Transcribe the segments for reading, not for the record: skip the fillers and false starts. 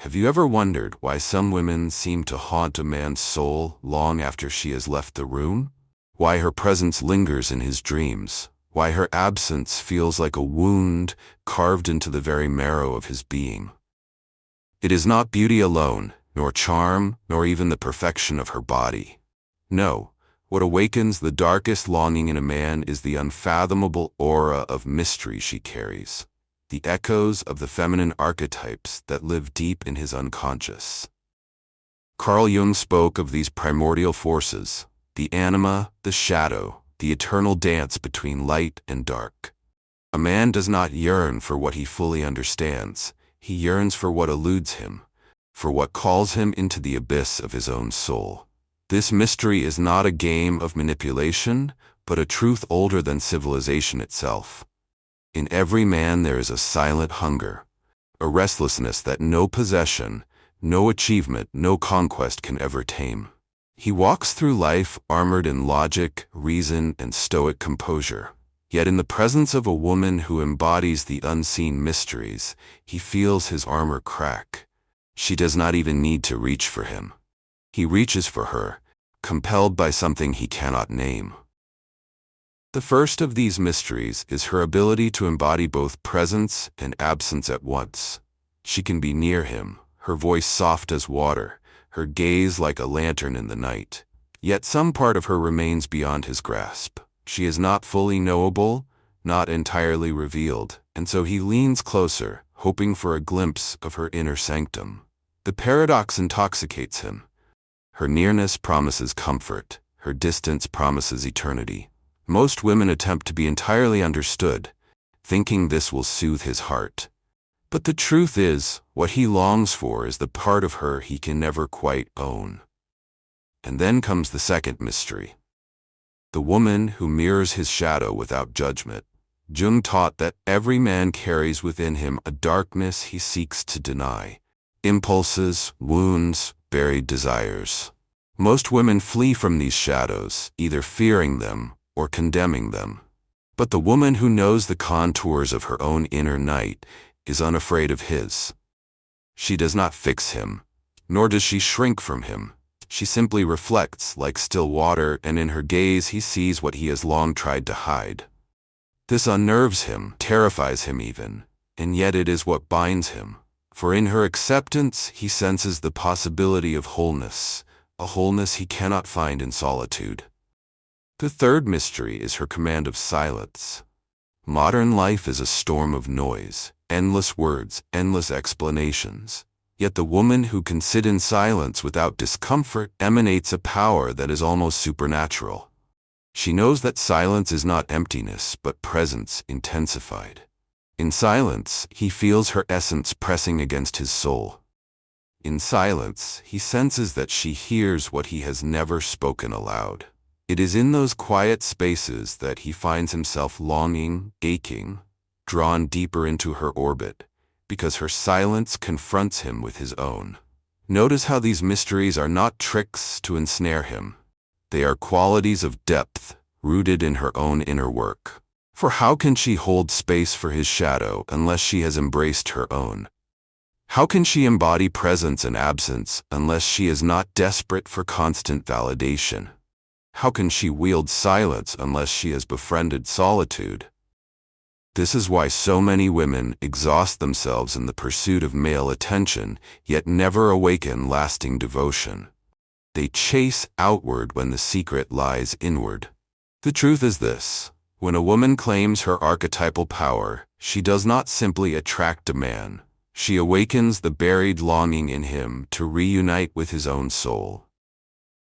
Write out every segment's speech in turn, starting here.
Have you ever wondered why some women seem to haunt a man's soul long after she has left the room? Why her presence lingers in his dreams? Why her absence feels like a wound carved into the very marrow of his being? It is not beauty alone, nor charm, nor even the perfection of her body. No, what awakens the darkest longing in a man is the unfathomable aura of mystery she carries, the echoes of the feminine archetypes that live deep in his unconscious. Carl Jung spoke of these primordial forces, the anima, the shadow, the eternal dance between light and dark. A man does not yearn for what he fully understands, he yearns for what eludes him, for what calls him into the abyss of his own soul. This mystery is not a game of manipulation, but a truth older than civilization itself. In every man there is a silent hunger, a restlessness that no possession, no achievement, no conquest can ever tame. He walks through life armored in logic, reason, and stoic composure. Yet in the presence of a woman who embodies the unseen mysteries, he feels his armor crack. She does not even need to reach for him. He reaches for her, compelled by something he cannot name. The first of these mysteries is her ability to embody both presence and absence at once. She can be near him, her voice soft as water, her gaze like a lantern in the night. Yet some part of her remains beyond his grasp. She is not fully knowable, not entirely revealed, and so he leans closer, hoping for a glimpse of her inner sanctum. The paradox intoxicates him. Her nearness promises comfort, her distance promises eternity. Most women attempt to be entirely understood, thinking this will soothe his heart. But the truth is, what he longs for is the part of her he can never quite own. And then comes the second mystery. The woman who mirrors his shadow without judgment. Jung taught that every man carries within him a darkness he seeks to deny. Impulses, wounds, buried desires. Most women flee from these shadows, either fearing them or condemning them. But the woman who knows the contours of her own inner night is unafraid of his. She does not fix him, nor does she shrink from him. She simply reflects like still water, and in her gaze he sees what he has long tried to hide. This unnerves him, terrifies him even, and yet it is what binds him. For in her acceptance he senses the possibility of wholeness, a wholeness he cannot find in solitude. The third mystery is her command of silence. Modern life is a storm of noise, endless words, endless explanations. Yet the woman who can sit in silence without discomfort emanates a power that is almost supernatural. She knows that silence is not emptiness, but presence intensified. In silence, he feels her essence pressing against his soul. In silence, he senses that she hears what he has never spoken aloud. It is in those quiet spaces that he finds himself longing, aching, drawn deeper into her orbit, because her silence confronts him with his own. Notice how these mysteries are not tricks to ensnare him. They are qualities of depth, rooted in her own inner work. For how can she hold space for his shadow unless she has embraced her own? How can she embody presence and absence unless she is not desperate for constant validation? How can she wield silence unless she has befriended solitude? This is why so many women exhaust themselves in the pursuit of male attention, yet never awaken lasting devotion. They chase outward when the secret lies inward. The truth is this: when a woman claims her archetypal power, she does not simply attract a man. She awakens the buried longing in him to reunite with his own soul.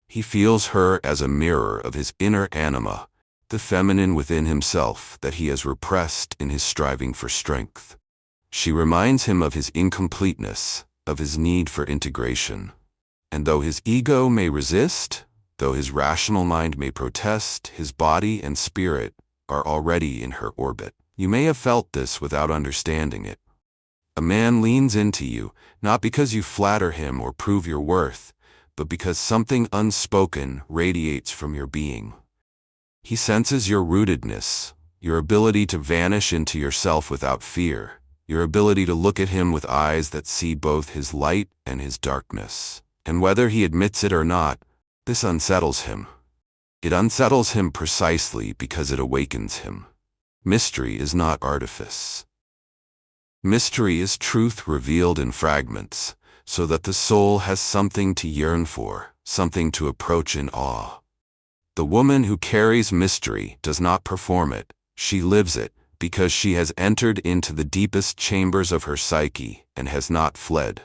He feels her as a mirror of his inner anima, the feminine within himself that he has repressed in his striving for strength. She reminds him of his incompleteness, of his need for integration. And though his ego may resist, though his rational mind may protest, his body and spirit are already in her orbit. You may have felt this without understanding it. A man leans into you, not because you flatter him or prove your worth, but because something unspoken radiates from your being. He senses your rootedness, your ability to vanish into yourself without fear, your ability to look at him with eyes that see both his light and his darkness. And whether he admits it or not, this unsettles him. It unsettles him precisely because it awakens him. Mystery is not artifice. Mystery is truth revealed in fragments, so that the soul has something to yearn for, something to approach in awe. The woman who carries mystery does not perform it, she lives it, because she has entered into the deepest chambers of her psyche and has not fled.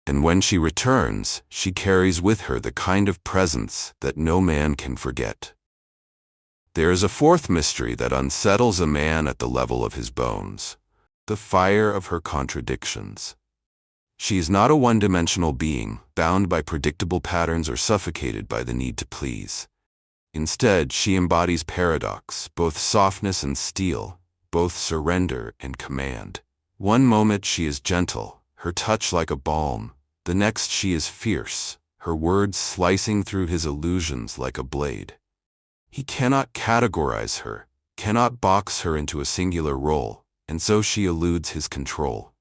And when she returns, she carries with her the kind of presence that no man can forget. There is a fourth mystery that unsettles a man at the level of his bones: the fire of her contradictions. She is not a one-dimensional being, bound by predictable patterns or suffocated by the need to please. Instead, she embodies paradox, both softness and steel, both surrender and command. One moment she is gentle, her touch like a balm. The next she is fierce, her words slicing through his illusions like a blade. He cannot categorize her, cannot box her into a singular role, and so she eludes his control.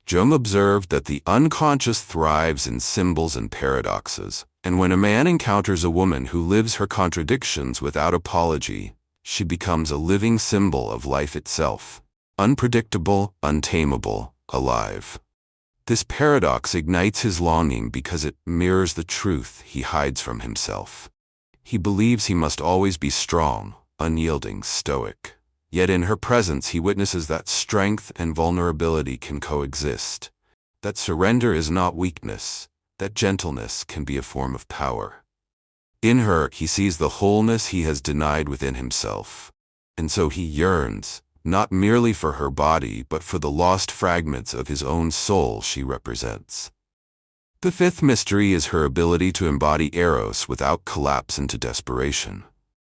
Jung observed that the unconscious thrives in symbols and paradoxes, and when a man encounters a woman who lives her contradictions without apology, she becomes a living symbol of life itself, unpredictable, untamable, alive. This paradox ignites his longing because it mirrors the truth he hides from himself. He believes he must always be strong, unyielding, stoic. Yet in her presence he witnesses that strength and vulnerability can coexist, that surrender is not weakness, that gentleness can be a form of power. In her he sees the wholeness he has denied within himself, and so he yearns, not merely for her body but for the lost fragments of his own soul she represents. The fifth mystery is her ability to embody Eros without collapse into desperation.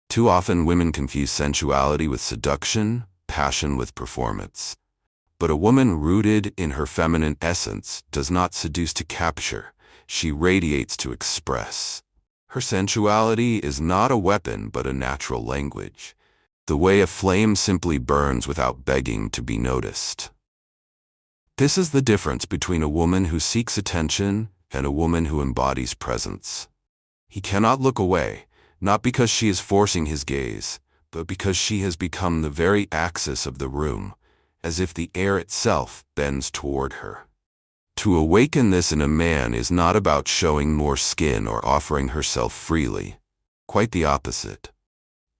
Too often women confuse sensuality with seduction, passion with performance. But a woman rooted in her feminine essence does not seduce to capture, she radiates to express. Her sensuality is not a weapon but a natural language, the way a flame simply burns without begging to be noticed. This is the difference between a woman who seeks attention and a woman who embodies presence. He cannot look away, not because she is forcing his gaze, but because she has become the very axis of the room, as if the air itself bends toward her. To awaken this in a man is not about showing more skin or offering herself freely. Quite the opposite.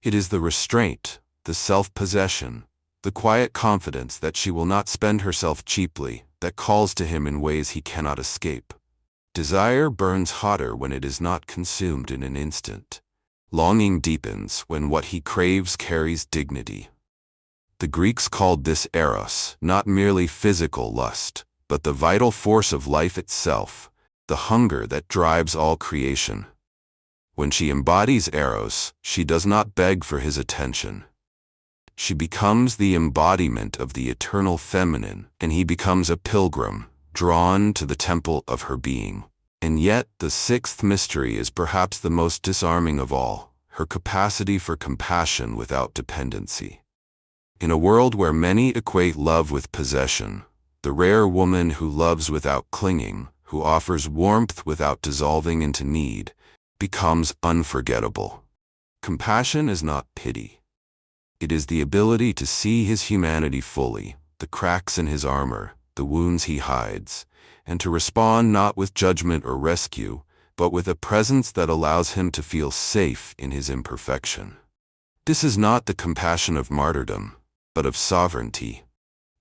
It is the restraint, the self-possession, the quiet confidence that she will not spend herself cheaply, that calls to him in ways he cannot escape. Desire burns hotter when it is not consumed in an instant. Longing deepens when what he craves carries dignity. The Greeks called this Eros, not merely physical lust, but the vital force of life itself, the hunger that drives all creation. When she embodies Eros, she does not beg for his attention. She becomes the embodiment of the eternal feminine, and he becomes a pilgrim, drawn to the temple of her being. And yet, the sixth mystery is perhaps the most disarming of all, her capacity for compassion without dependency. In a world where many equate love with possession, the rare woman who loves without clinging, who offers warmth without dissolving into need, becomes unforgettable. Compassion is not pity. It is the ability to see his humanity fully, the cracks in his armor, the wounds he hides, and to respond not with judgment or rescue, but with a presence that allows him to feel safe in his imperfection. This is not the compassion of martyrdom, but of sovereignty.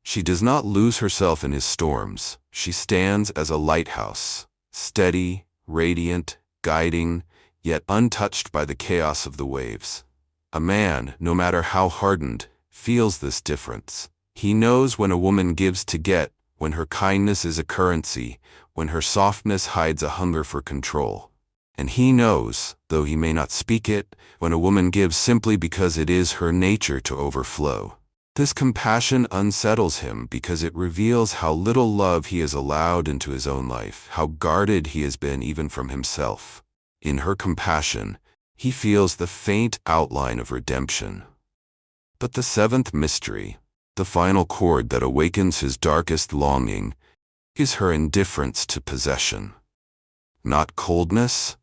She does not lose herself in his storms. She stands as a lighthouse, steady, radiant, guiding, yet untouched by the chaos of the waves. A man, no matter how hardened, feels this difference. He knows when a woman gives to get, when her kindness is a currency, when her softness hides a hunger for control. And he knows, though he may not speak it, when a woman gives simply because it is her nature to overflow. This compassion unsettles him because it reveals how little love he has allowed into his own life, how guarded he has been even from himself. In her compassion, he feels the faint outline of redemption. But the seventh mystery, The final chord that awakens his darkest longing is her indifference to possession. Not coldness,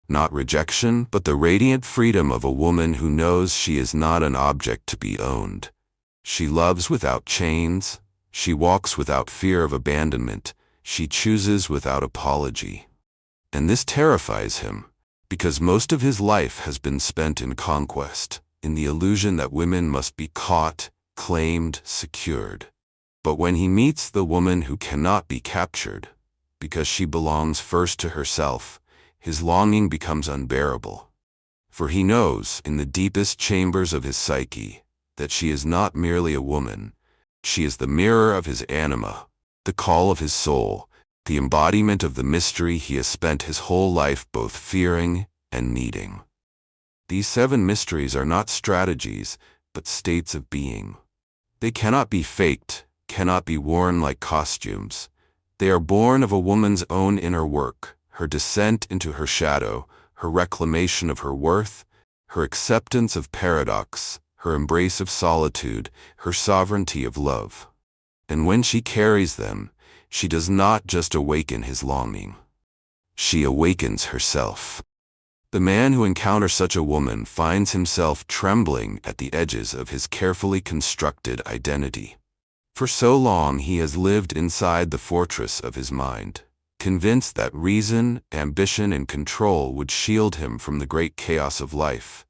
not rejection, but the radiant freedom of a woman who knows she is not an object to be owned. She loves without chains, she walks without fear of abandonment, she chooses without apology. And this terrifies him, because most of his life has been spent in conquest, in the illusion that women must be caught, claimed, secured. But when he meets the woman who cannot be captured, because she belongs first to herself, his longing becomes unbearable. For he knows, in the deepest chambers of his psyche, that she is not merely a woman, she is the mirror of his anima, the call of his soul, the embodiment of the mystery he has spent his whole life both fearing and needing. These 7 mysteries are not strategies, but states of being. They cannot be faked, cannot be worn like costumes. They are born of a woman's own inner work, her descent into her shadow, her reclamation of her worth, her acceptance of paradox, her embrace of solitude, her sovereignty of love. And when she carries them, she does not just awaken his longing. She awakens herself. The man who encounters such a woman finds himself trembling at the edges of his carefully constructed identity. For so long he has lived inside the fortress of his mind, convinced that reason, ambition, and control would shield him from the great chaos of life.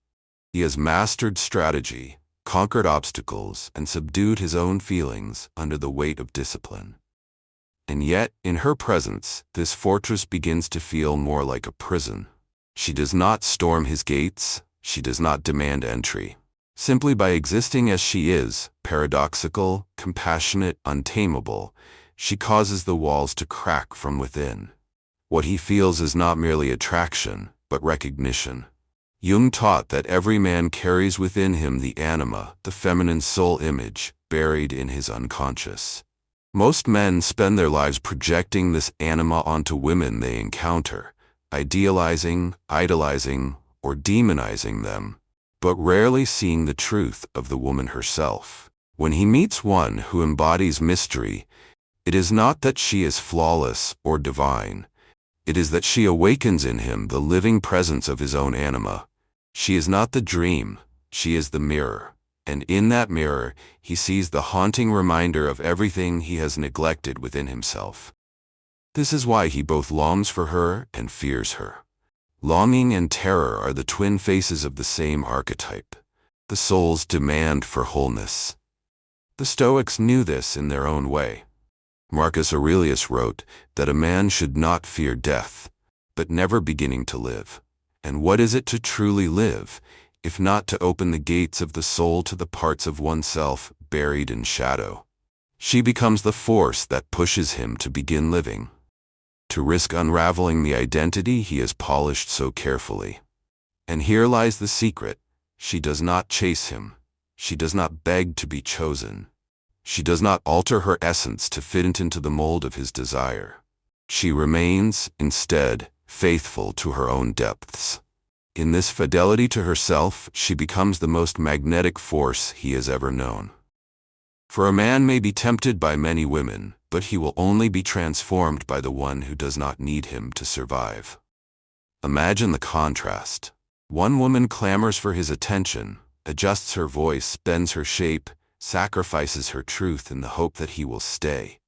He has mastered strategy, conquered obstacles, and subdued his own feelings under the weight of discipline. And yet, in her presence, this fortress begins to feel more like a prison. She does not storm his gates, she does not demand entry. Simply by existing as she is, paradoxical, compassionate, untamable, she causes the walls to crack from within. What he feels is not merely attraction, but recognition. Jung taught that every man carries within him the anima, the feminine soul image, buried in his unconscious. Most men spend their lives projecting this anima onto women they encounter, idealizing, idolizing, or demonizing them, but rarely seeing the truth of the woman herself. When he meets one who embodies mystery, it is not that she is flawless or divine. It is that she awakens in him the living presence of his own anima. She is not the dream, she is the mirror. And in that mirror, he sees the haunting reminder of everything he has neglected within himself. This is why he both longs for her and fears her. Longing and terror are the twin faces of the same archetype, the soul's demand for wholeness. The Stoics knew this in their own way. Marcus Aurelius wrote that a man should not fear death, but never beginning to live. And what is it to truly live, if not to open the gates of the soul to the parts of oneself buried in shadow? She becomes the force that pushes him to begin living, to risk unraveling the identity he has polished so carefully. And here lies the secret. She does not chase him. She does not beg to be chosen. She does not alter her essence to fit into the mold of his desire. She remains, instead, faithful to her own depths. In this fidelity to herself, she becomes the most magnetic force he has ever known. For a man may be tempted by many women, but he will only be transformed by the one who does not need him to survive. Imagine the contrast. One woman clamors for his attention, adjusts her voice, bends her shape, sacrifices her truth in the hope that he will stay.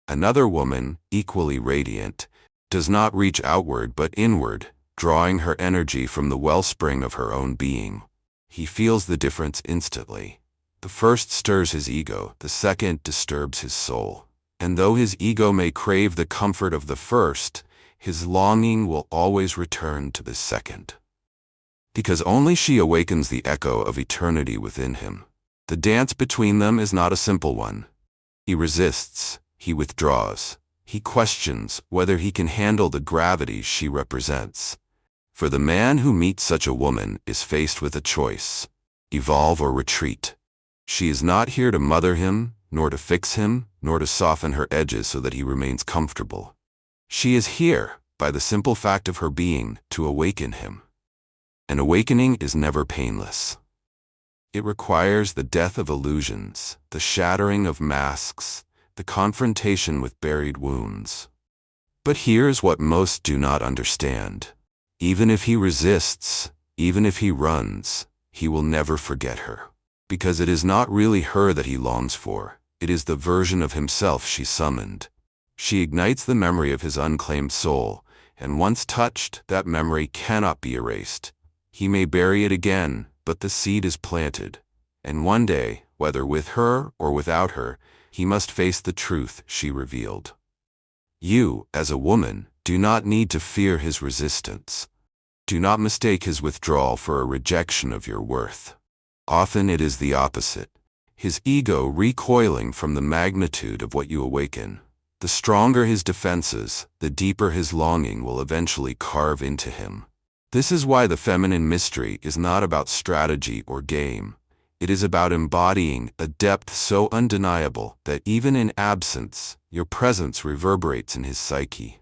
Another woman, equally radiant, does not reach outward but inward, drawing her energy from the wellspring of her own being. He feels the difference instantly. The first stirs his ego, the second disturbs his soul. And though his ego may crave the comfort of the first, his longing will always return to the second. Because only she awakens the echo of eternity within him. The dance between them is not a simple one. He resists, he withdraws, he questions whether he can handle the gravity she represents. For the man who meets such a woman is faced with a choice: evolve or retreat. She is not here to mother him, nor to fix him, nor to soften her edges so that he remains comfortable. She is here, by the simple fact of her being, to awaken him. An awakening is never painless. It requires the death of illusions, the shattering of masks, the confrontation with buried wounds. But here's what most do not understand. Even if he resists, even if he runs, he will never forget her. Because it is not really her that he longs for, it is the version of himself she summoned. She ignites the memory of his unclaimed soul, and once touched, that memory cannot be erased. He may bury it again, but the seed is planted. And one day, whether with her or without her, he must face the truth she revealed. You, as a woman, do not need to fear his resistance. Do not mistake his withdrawal for a rejection of your worth. Often it is the opposite. His ego recoiling from the magnitude of what you awaken. The stronger his defenses, the deeper his longing will eventually carve into him. This is why the feminine mystery is not about strategy or game. It is about embodying a depth so undeniable that even in absence, your presence reverberates in his psyche.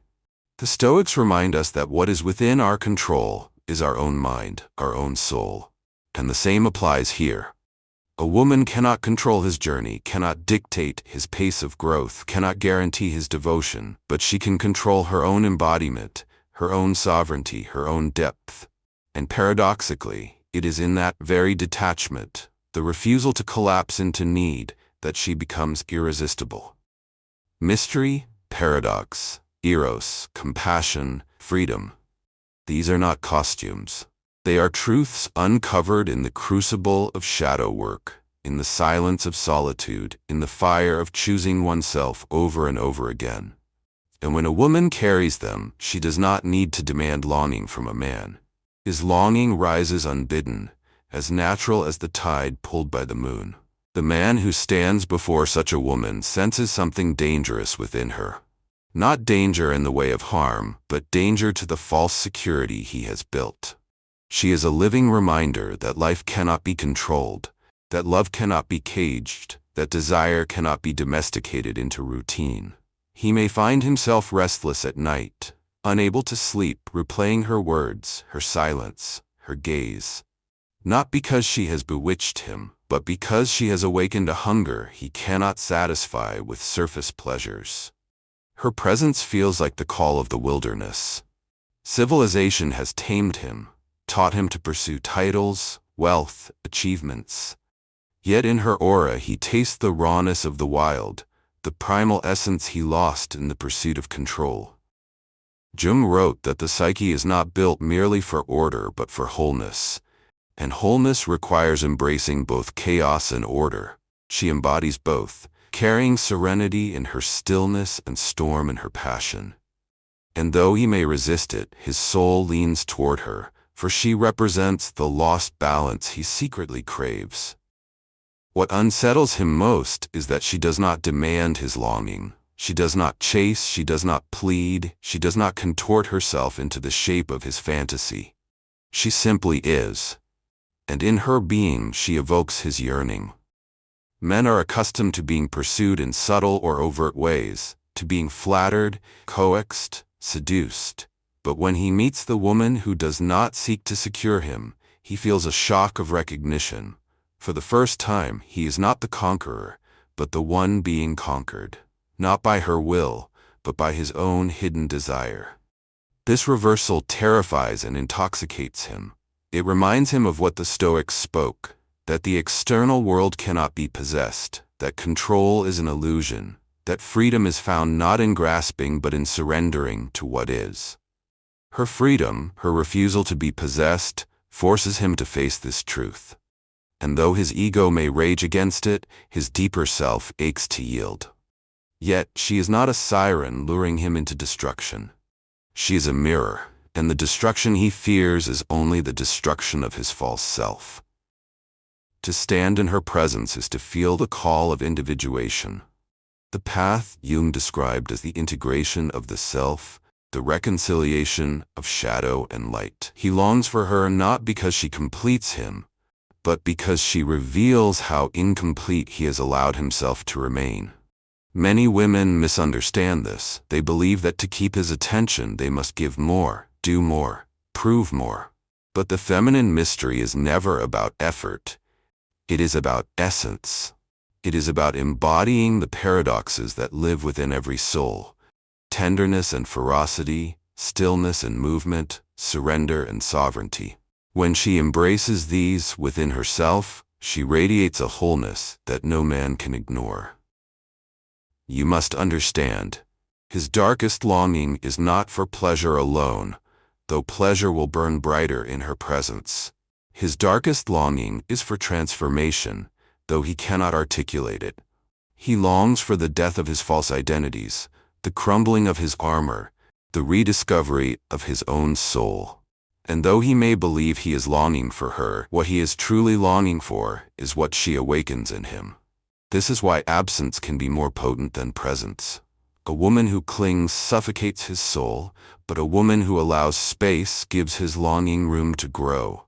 The Stoics remind us that what is within our control is our own mind, our own soul. And the same applies here. A woman cannot control his journey, cannot dictate his pace of growth, cannot guarantee his devotion, but she can control her own embodiment, her own sovereignty, her own depth. And paradoxically, it is in that very detachment, the refusal to collapse into need, that she becomes irresistible. Mystery, paradox, Eros, compassion, freedom. These are not costumes. They are truths uncovered in the crucible of shadow work, in the silence of solitude, in the fire of choosing oneself over and over again. And when a woman carries them, she does not need to demand longing from a man. His longing rises unbidden, as natural as the tide pulled by the moon. The man who stands before such a woman senses something dangerous within her. Not danger in the way of harm, but danger to the false security he has built. She is a living reminder that life cannot be controlled, that love cannot be caged, that desire cannot be domesticated into routine. He may find himself restless at night, unable to sleep, replaying her words, her silence, her gaze. Not because she has bewitched him, but because she has awakened a hunger he cannot satisfy with surface pleasures. Her presence feels like the call of the wilderness. Civilization has tamed him, taught him to pursue titles, wealth, achievements. Yet in her aura he tastes the rawness of the wild, the primal essence he lost in the pursuit of control. Jung wrote that the psyche is not built merely for order but for wholeness, and wholeness requires embracing both chaos and order. She embodies both, carrying serenity in her stillness and storm in her passion. And though he may resist it, his soul leans toward her, for she represents the lost balance he secretly craves. What unsettles him most is that she does not demand his longing. She does not chase, she does not plead, she does not contort herself into the shape of his fantasy. She simply is. And in her being she evokes his yearning. Men are accustomed to being pursued in subtle or overt ways, to being flattered, coaxed, seduced. But when he meets the woman who does not seek to secure him, he feels a shock of recognition. For the first time, he is not the conqueror, but the one being conquered. Not by her will, but by his own hidden desire. This reversal terrifies and intoxicates him. It reminds him of what the Stoics spoke, that the external world cannot be possessed, that control is an illusion, that freedom is found not in grasping but in surrendering to what is. Her freedom, her refusal to be possessed, forces him to face this truth. And though his ego may rage against it, his deeper self aches to yield. Yet she is not a siren luring him into destruction. She is a mirror, and the destruction he fears is only the destruction of his false self. To stand in her presence is to feel the call of individuation. The path Jung described as the integration of the self, the reconciliation of shadow and light. He longs for her not because she completes him, but because she reveals how incomplete he has allowed himself to remain. Many women misunderstand this. They believe that to keep his attention they must give more, do more, prove more. But the feminine mystery is never about effort. It is about essence. It is about embodying the paradoxes that live within every soul: tenderness and ferocity, stillness and movement, surrender and sovereignty. When she embraces these within herself, she radiates a wholeness that no man can ignore. You must understand, his darkest longing is not for pleasure alone, though pleasure will burn brighter in her presence. His darkest longing is for transformation, though he cannot articulate it. He longs for the death of his false identities, the crumbling of his armor, the rediscovery of his own soul. And though he may believe he is longing for her, what he is truly longing for is what she awakens in him. This is why absence can be more potent than presence. A woman who clings suffocates his soul, but a woman who allows space gives his longing room to grow.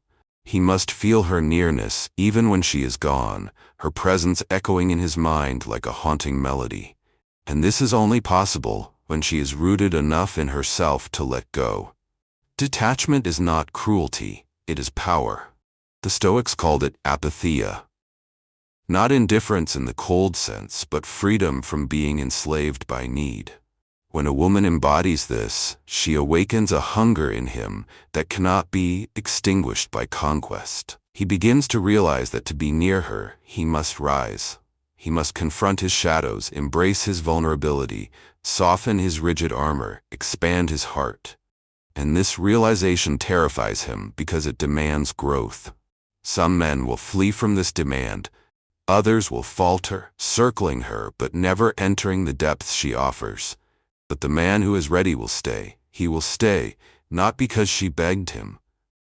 He must feel her nearness even when she is gone, her presence echoing in his mind like a haunting melody. And this is only possible when she is rooted enough in herself to let go. Detachment is not cruelty, it is power. The Stoics called it apatheia. Not indifference in the cold sense, but freedom from being enslaved by need. When a woman embodies this, she awakens a hunger in him that cannot be extinguished by conquest. He begins to realize that to be near her, he must rise. He must confront his shadows, embrace his vulnerability, soften his rigid armor, expand his heart. And this realization terrifies him because it demands growth. Some men will flee from this demand. Others will falter, circling her but never entering the depths she offers. But the man who is ready will stay. He will stay, not because she begged him,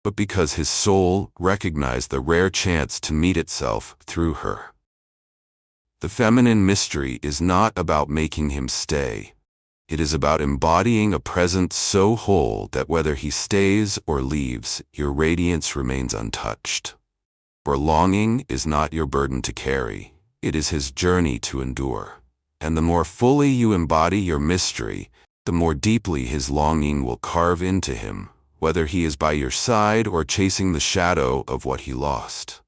but because his soul recognized the rare chance to meet itself through her. The feminine mystery is not about making him stay. It is about embodying a presence so whole that whether he stays or leaves, your radiance remains untouched. For longing is not your burden to carry, it is his journey to endure. And the more fully you embody your mystery, the more deeply his longing will carve into him, whether he is by your side or chasing the shadow of what he lost.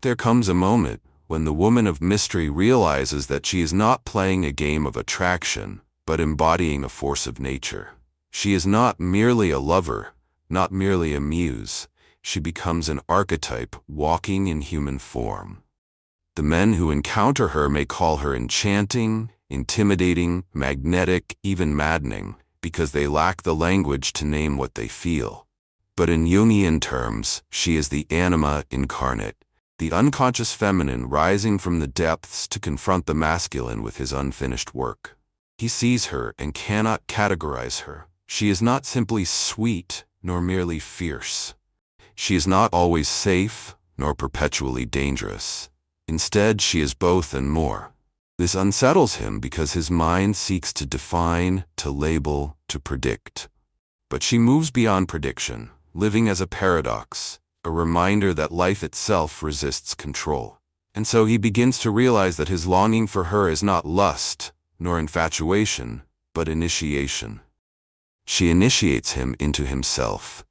There comes a moment when the woman of mystery realizes that she is not playing a game of attraction, but embodying a force of nature. She is not merely a lover, not merely a muse. She becomes an archetype walking in human form. The men who encounter her may call her enchanting, intimidating, magnetic, even maddening, because they lack the language to name what they feel. But in Jungian terms, she is the anima incarnate, the unconscious feminine rising from the depths to confront the masculine with his unfinished work. He sees her and cannot categorize her. She is not simply sweet, nor merely fierce. She is not always safe, nor perpetually dangerous. Instead, she is both and more. This unsettles him because his mind seeks to define, to label, to predict. But she moves beyond prediction, living as a paradox, a reminder that life itself resists control. And so he begins to realize that his longing for her is not lust, nor infatuation, but initiation. She initiates him into himself.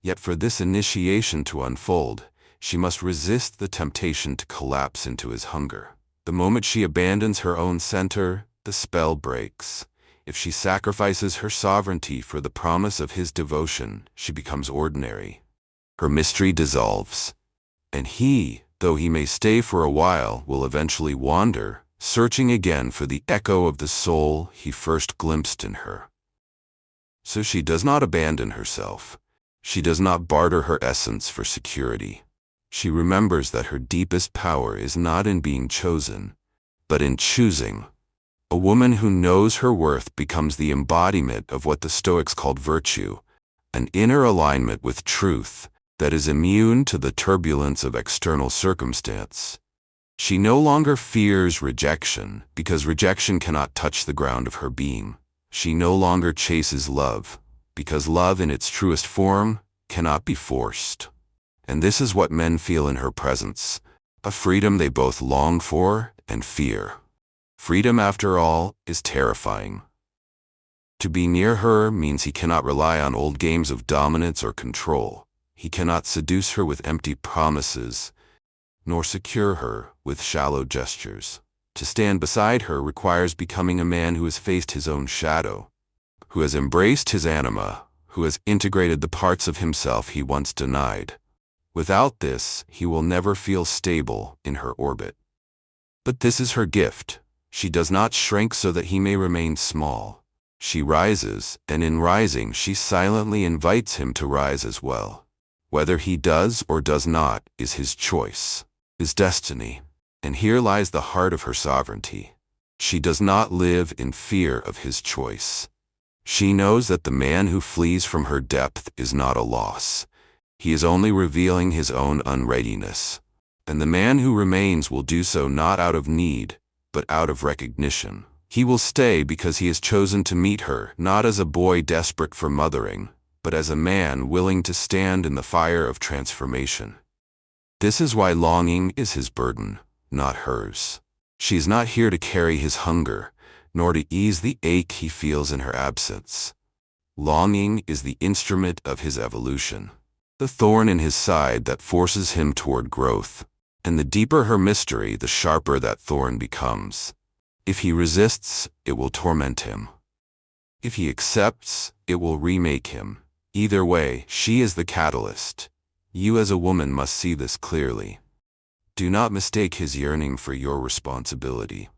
Yet for this initiation to unfold, she must resist the temptation to collapse into his hunger. The moment she abandons her own center, the spell breaks. If she sacrifices her sovereignty for the promise of his devotion, she becomes ordinary. Her mystery dissolves. And he, though he may stay for a while, will eventually wander, searching again for the echo of the soul he first glimpsed in her. So she does not abandon herself. She does not barter her essence for security. She remembers that her deepest power is not in being chosen, but in choosing. A woman who knows her worth becomes the embodiment of what the Stoics called virtue, an inner alignment with truth that is immune to the turbulence of external circumstance. She no longer fears rejection, because rejection cannot touch the ground of her being. She no longer chases love, because love in its truest form cannot be forced. And this is what men feel in her presence, a freedom they both long for and fear. Freedom, after all, is terrifying. To be near her means he cannot rely on old games of dominance or control. He cannot seduce her with empty promises, nor secure her with shallow gestures. To stand beside her requires becoming a man who has faced his own shadow, who has embraced his anima, who has integrated the parts of himself he once denied. Without this, he will never feel stable in her orbit. But this is her gift. She does not shrink so that he may remain small. She rises, and in rising she silently invites him to rise as well. Whether he does or does not is his choice, his destiny. And here lies the heart of her sovereignty. She does not live in fear of his choice. She knows that the man who flees from her depth is not a loss. He is only revealing his own unreadiness. And the man who remains will do so not out of need, but out of recognition. He will stay because he has chosen to meet her, not as a boy desperate for mothering, but as a man willing to stand in the fire of transformation. This is why longing is his burden, not hers. She is not here to carry his hunger, nor to ease the ache he feels in her absence. Longing is the instrument of his evolution, the thorn in his side that forces him toward growth. And the deeper her mystery, the sharper that thorn becomes. If he resists, it will torment him. If he accepts, it will remake him. Either way, she is the catalyst. You as a woman must see this clearly. Do not mistake his yearning for your responsibility.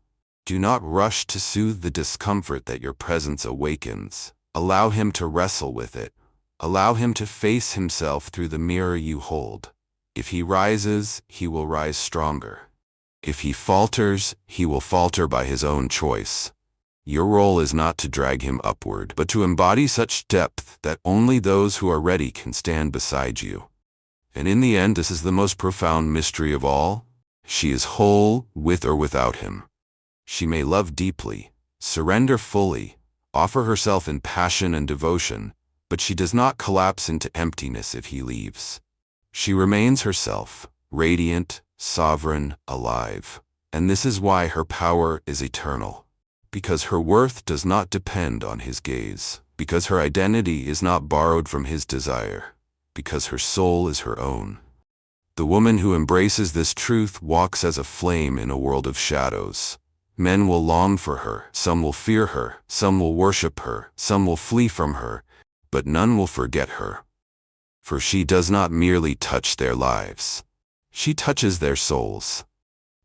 Do not rush to soothe the discomfort that your presence awakens. Allow him to wrestle with it. Allow him to face himself through the mirror you hold. If he rises, he will rise stronger. If he falters, he will falter by his own choice. Your role is not to drag him upward, but to embody such depth that only those who are ready can stand beside you. And in the end, this is the most profound mystery of all. She is whole, with or without him. She may love deeply, surrender fully, offer herself in passion and devotion, but she does not collapse into emptiness if he leaves. She remains herself, radiant, sovereign, alive. And this is why her power is eternal. Because her worth does not depend on his gaze. Because her identity is not borrowed from his desire. Because her soul is her own. The woman who embraces this truth walks as a flame in a world of shadows. Men will long for her, some will fear her, some will worship her, some will flee from her, but none will forget her. For she does not merely touch their lives. She touches their souls.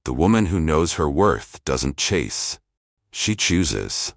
The woman who knows her worth doesn't chase. She chooses.